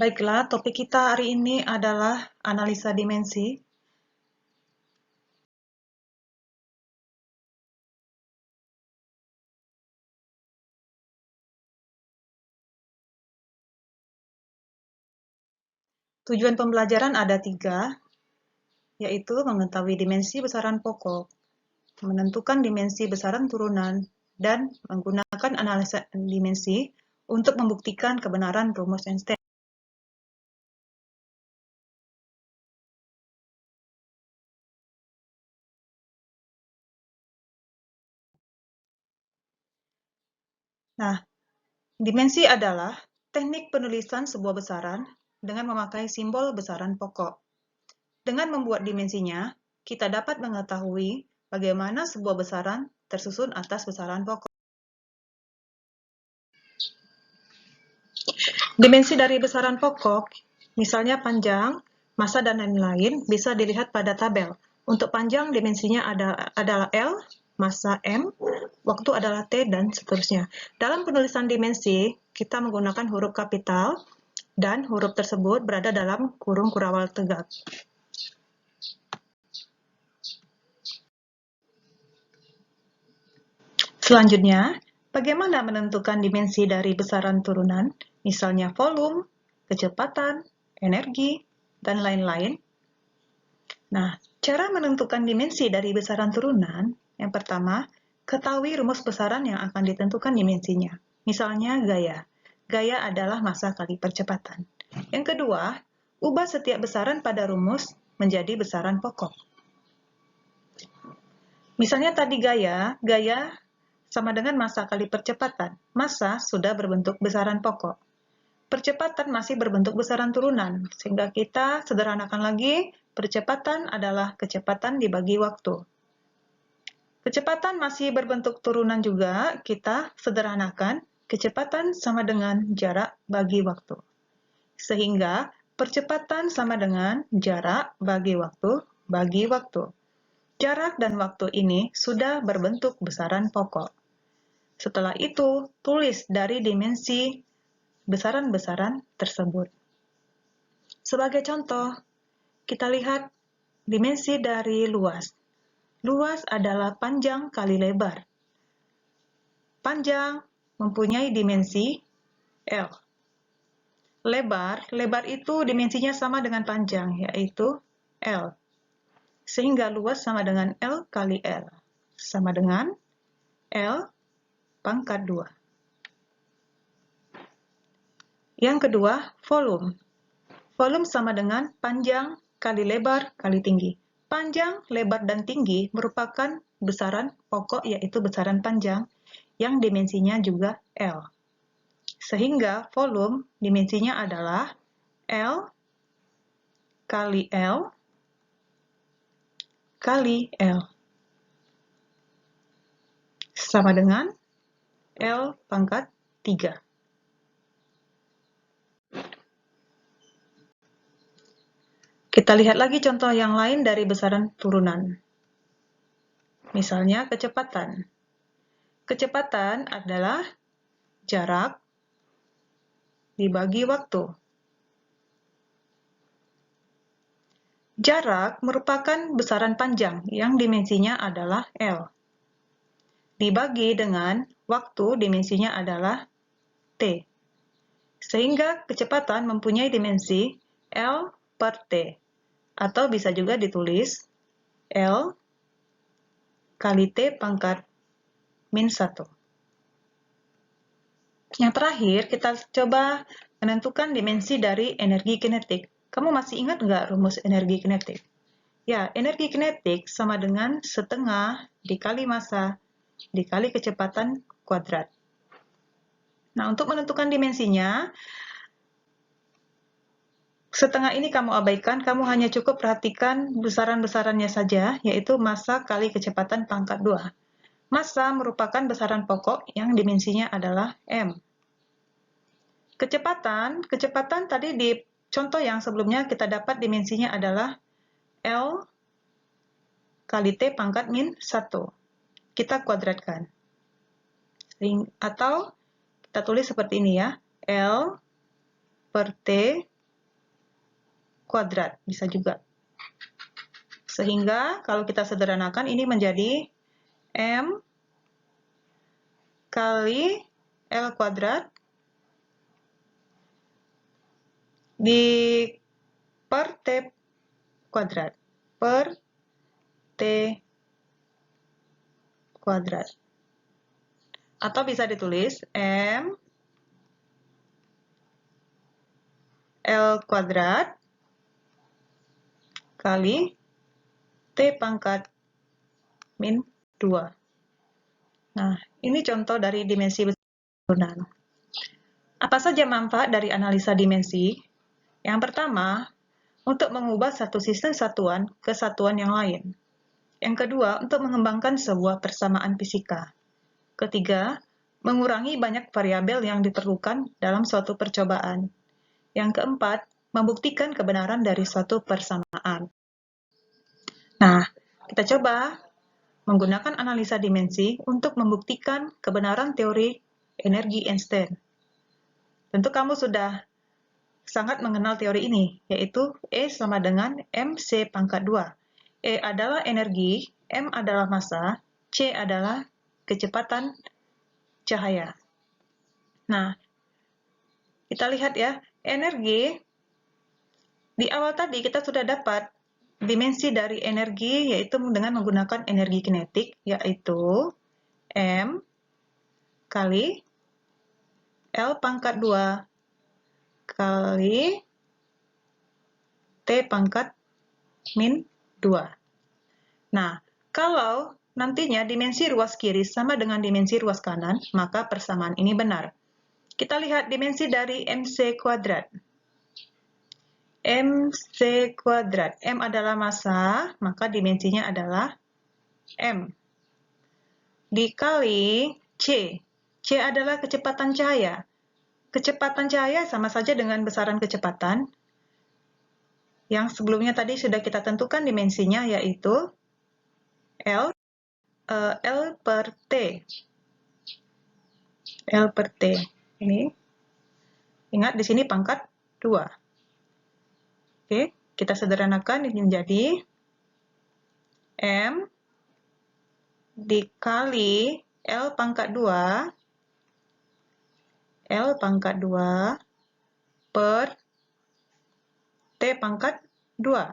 Baiklah, topik kita hari ini adalah analisa dimensi. Tujuan pembelajaran ada 3, yaitu mengetahui dimensi besaran pokok, menentukan dimensi besaran turunan, dan menggunakan analisa dimensi untuk membuktikan kebenaran rumus Einstein. Nah, dimensi adalah teknik penulisan sebuah besaran dengan memakai simbol besaran pokok. Dengan membuat dimensinya, kita dapat mengetahui bagaimana sebuah besaran tersusun atas besaran pokok. Dimensi dari besaran pokok, misalnya panjang, massa, dan lain-lain, bisa dilihat pada tabel. Untuk panjang, dimensinya adalah L, massa M, waktu adalah T, dan seterusnya. Dalam penulisan dimensi, kita menggunakan huruf kapital, dan huruf tersebut berada dalam kurung kurawal tegak. Selanjutnya, bagaimana menentukan dimensi dari besaran turunan, misalnya volume, kecepatan, energi, dan lain-lain? Nah, cara menentukan dimensi dari besaran turunan, yang pertama, ketahui rumus besaran yang akan ditentukan dimensinya. Misalnya gaya. Gaya adalah massa kali percepatan. Yang kedua, ubah setiap besaran pada rumus menjadi besaran pokok. Misalnya tadi gaya sama dengan massa kali percepatan. Massa sudah berbentuk besaran pokok. Percepatan masih berbentuk besaran turunan, sehingga kita sederhanakan lagi, percepatan adalah kecepatan dibagi waktu. Kecepatan masih berbentuk turunan juga, kita sederhanakan, kecepatan sama dengan jarak bagi waktu. Sehingga percepatan sama dengan jarak bagi waktu. Jarak dan waktu ini sudah berbentuk besaran pokok. Setelah itu, tulis dari dimensi besaran-besaran tersebut. Sebagai contoh, kita lihat dimensi dari luas. Luas adalah panjang kali lebar. Panjang mempunyai dimensi L. Lebar itu dimensinya sama dengan panjang, yaitu L. Sehingga luas sama dengan L kali L, sama dengan L pangkat 2. Yang kedua, volume. Volume sama dengan panjang kali lebar kali tinggi. Panjang, lebar, dan tinggi merupakan besaran pokok, yaitu besaran panjang, yang dimensinya juga L. Sehingga volume dimensinya adalah L kali L kali L. Sama dengan L pangkat 3. Kita lihat lagi contoh yang lain dari besaran turunan. Misalnya kecepatan. Kecepatan adalah jarak dibagi waktu. Jarak merupakan besaran panjang yang dimensinya adalah L. Dibagi dengan waktu dimensinya adalah T. Sehingga kecepatan mempunyai dimensi L per T. Atau bisa juga ditulis L kali T pangkat min 1. Yang terakhir, kita coba menentukan dimensi dari energi kinetik. Kamu masih ingat nggak rumus energi kinetik? Ya, energi kinetik sama dengan setengah dikali massa dikali kecepatan kuadrat. Nah, untuk menentukan dimensinya, setengah ini kamu abaikan, kamu hanya cukup perhatikan besaran-besarannya saja, yaitu massa kali kecepatan pangkat 2. Massa merupakan besaran pokok yang dimensinya adalah M. Kecepatan tadi di contoh yang sebelumnya kita dapat dimensinya adalah L kali T pangkat min 1. Kita kuadratkan. Atau kita tulis seperti ini ya, L per T kuadrat, bisa juga. Sehingga kalau kita sederhanakan ini menjadi M kali L kuadrat per T kuadrat, per T kuadrat. Atau bisa ditulis M L kuadrat kali T pangkat min 2. Nah, ini contoh dari dimensi turunan. Apa saja manfaat dari analisa dimensi? Yang pertama, untuk mengubah satu sistem satuan ke satuan yang lain. Yang kedua, untuk mengembangkan sebuah persamaan fisika. Ketiga, mengurangi banyak variabel yang diperlukan dalam suatu percobaan. Yang keempat, membuktikan kebenaran dari suatu persamaan. Nah, kita coba menggunakan analisa dimensi untuk membuktikan kebenaran teori energi Einstein. Tentu kamu sudah sangat mengenal teori ini, yaitu E sama dengan mc pangkat 2. E adalah energi, M adalah massa, C adalah kecepatan cahaya. Nah, kita lihat ya, energi, di awal tadi kita sudah dapat dimensi dari energi, yaitu dengan menggunakan energi kinetik, yaitu M kali L pangkat 2 kali T pangkat min 2. Nah, kalau nantinya dimensi ruas kiri sama dengan dimensi ruas kanan, maka persamaan ini benar. Kita lihat dimensi dari mc kuadrat. mc kuadrat, M adalah massa, maka dimensinya adalah M. Dikali C. C adalah kecepatan cahaya. Kecepatan cahaya sama saja dengan besaran kecepatan. Yang sebelumnya tadi sudah kita tentukan dimensinya, yaitu L per T. L per T. Ini. Ingat di sini pangkat 2. Oke, kita sederhanakan ini menjadi M dikali L pangkat 2 per T pangkat 2.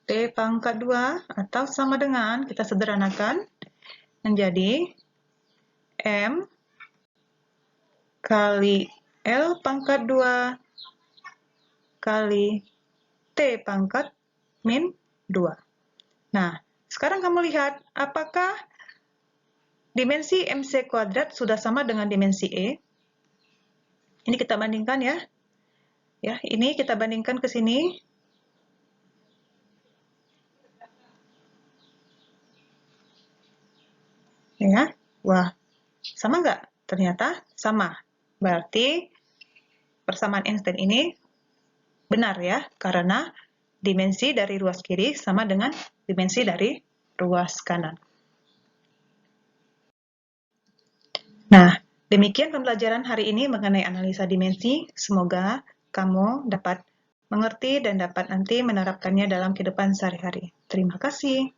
T pangkat 2 atau sama dengan, kita sederhanakan, menjadi M kali L pangkat 2 kali T pangkat min 2. Nah, sekarang kamu lihat, apakah dimensi mc kuadrat sudah sama dengan dimensi E? Ini kita bandingkan ya. Ya, ini kita bandingkan ke sini. Ya, wah, sama nggak? Ternyata sama. Berarti persamaan Einstein ini benar ya, karena dimensi dari ruas kiri sama dengan dimensi dari ruas kanan. Nah, demikian pembelajaran hari ini mengenai analisa dimensi. Semoga kamu dapat mengerti dan dapat nanti menerapkannya dalam kehidupan sehari-hari. Terima kasih.